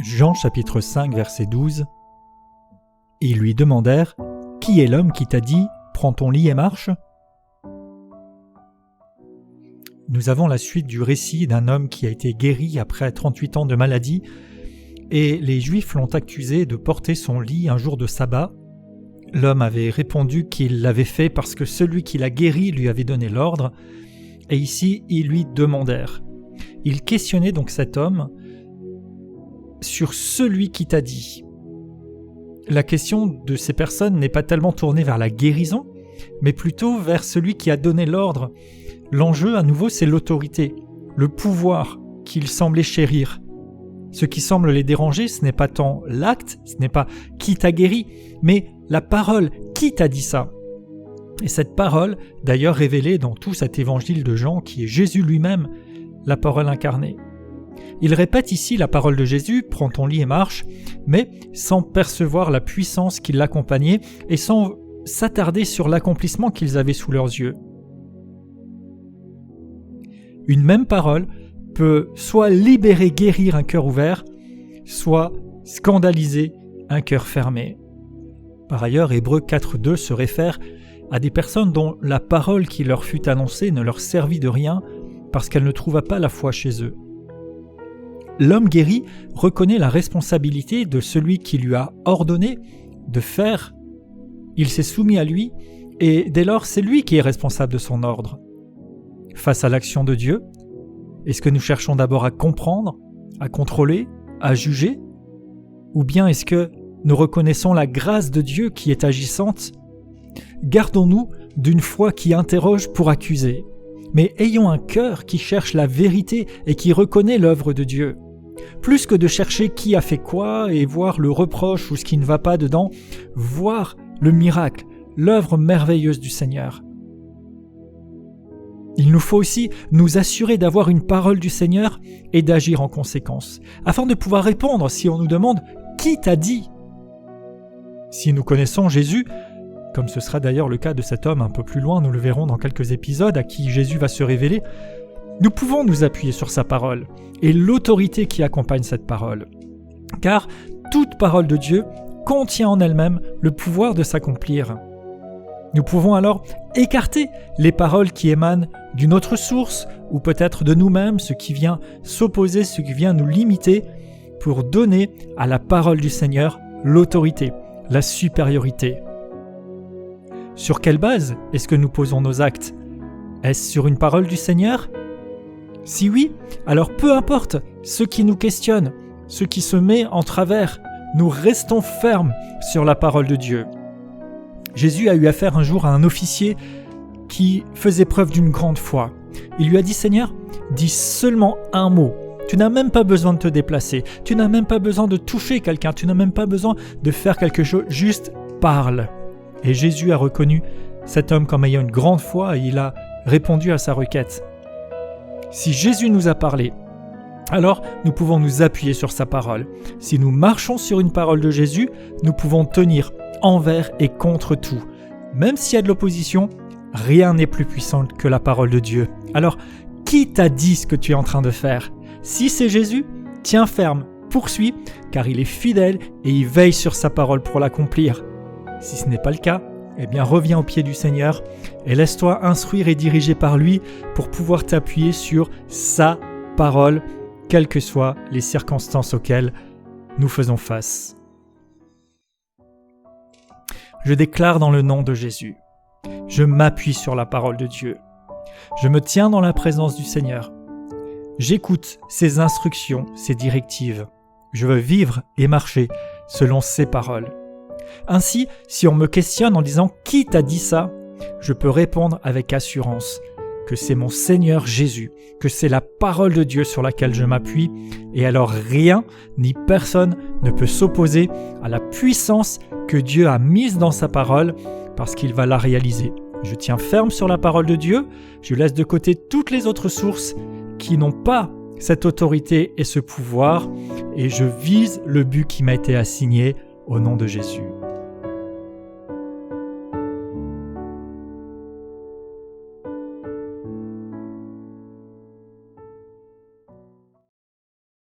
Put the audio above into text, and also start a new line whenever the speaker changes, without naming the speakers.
Jean chapitre 5 verset 12. Ils lui demandèrent : « Qui est l'homme qui t'a dit : prends ton lit et marche » Nous avons la suite du récit d'un homme qui a été guéri après 38 ans de maladie, et les Juifs l'ont accusé de porter son lit un jour de sabbat. L'homme avait répondu qu'il l'avait fait parce que celui qui l'a guéri lui avait donné l'ordre, et ici ils lui demandèrent. Ils questionnaient donc cet homme sur celui qui t'a dit. La question de ces personnes n'est pas tellement tournée vers la guérison, mais plutôt vers celui qui a donné l'ordre. L'enjeu, à nouveau, c'est l'autorité, le pouvoir qu'ils semblaient chérir. Ce qui semble les déranger, ce n'est pas tant l'acte, ce n'est pas qui t'a guéri, mais la parole, qui t'a dit ça. Et cette parole, d'ailleurs révélée dans tout cet évangile de Jean, qui est Jésus lui-même, la parole incarnée. Il répète ici la parole de Jésus, prends ton lit et marche, mais sans percevoir la puissance qui l'accompagnait et sans s'attarder sur l'accomplissement qu'ils avaient sous leurs yeux. Une même parole peut soit libérer, guérir un cœur ouvert, soit scandaliser un cœur fermé. Par ailleurs, Hébreux 4.2 se réfère à des personnes dont la parole qui leur fut annoncée ne leur servit de rien parce qu'elle ne trouva pas la foi chez eux. L'homme guéri reconnaît la responsabilité de celui qui lui a ordonné de faire. Il s'est soumis à lui et dès lors c'est lui qui est responsable de son ordre. Face à l'action de Dieu, est-ce que nous cherchons d'abord à comprendre, à contrôler, à juger ? Ou bien est-ce que nous reconnaissons la grâce de Dieu qui est agissante ? Gardons-nous d'une foi qui interroge pour accuser, mais ayons un cœur qui cherche la vérité et qui reconnaît l'œuvre de Dieu. Plus que de chercher qui a fait quoi et voir le reproche ou ce qui ne va pas dedans, voir le miracle, l'œuvre merveilleuse du Seigneur. Il nous faut aussi nous assurer d'avoir une parole du Seigneur et d'agir en conséquence, afin de pouvoir répondre si on nous demande « Qui t'a dit ?» Si nous connaissons Jésus, comme ce sera d'ailleurs le cas de cet homme un peu plus loin, nous le verrons dans quelques épisodes à qui Jésus va se révéler, nous pouvons nous appuyer sur sa parole et l'autorité qui accompagne cette parole. Car toute parole de Dieu contient en elle-même le pouvoir de s'accomplir. Nous pouvons alors écarter les paroles qui émanent d'une autre source ou peut-être de nous-mêmes, ce qui vient s'opposer, ce qui vient nous limiter, pour donner à la parole du Seigneur l'autorité, la supériorité. Sur quelle base est-ce que nous posons nos actes ? Est-ce sur une parole du Seigneur ? Si oui, alors peu importe ce qui nous questionne, ce qui se met en travers, nous restons fermes sur la parole de Dieu. Jésus a eu affaire un jour à un officier qui faisait preuve d'une grande foi. Il lui a dit « Seigneur, dis seulement un mot. Tu n'as même pas besoin de te déplacer. Tu n'as même pas besoin de toucher quelqu'un. Tu n'as même pas besoin de faire quelque chose. Juste parle. » Et Jésus a reconnu cet homme comme ayant une grande foi et il a répondu à sa requête. Si Jésus nous a parlé, alors nous pouvons nous appuyer sur sa parole. Si nous marchons sur une parole de Jésus, nous pouvons tenir envers et contre tout. Même s'il y a de l'opposition, rien n'est plus puissant que la parole de Dieu. Alors, qui t'a dit ce que tu es en train de faire ? Si c'est Jésus, tiens ferme, poursuis, car il est fidèle et il veille sur sa parole pour l'accomplir. Si ce n'est pas le cas, eh bien reviens au pied du Seigneur et laisse-toi instruire et diriger par lui pour pouvoir t'appuyer sur sa parole, quelles que soient les circonstances auxquelles nous faisons face. Je déclare dans le nom de Jésus, je m'appuie sur la parole de Dieu. Je me tiens dans la présence du Seigneur. J'écoute ses instructions, ses directives. Je veux vivre et marcher selon ses paroles. Ainsi, si on me questionne en disant « Qui t'a dit ça ?», je peux répondre avec assurance que c'est mon Seigneur Jésus, que c'est la parole de Dieu sur laquelle je m'appuie, et alors rien ni personne ne peut s'opposer à la puissance que Dieu a mise dans sa parole parce qu'il va la réaliser. Je tiens ferme sur la parole de Dieu, je laisse de côté toutes les autres sources qui n'ont pas cette autorité et ce pouvoir, et je vise le but qui m'a été assigné au nom de Jésus.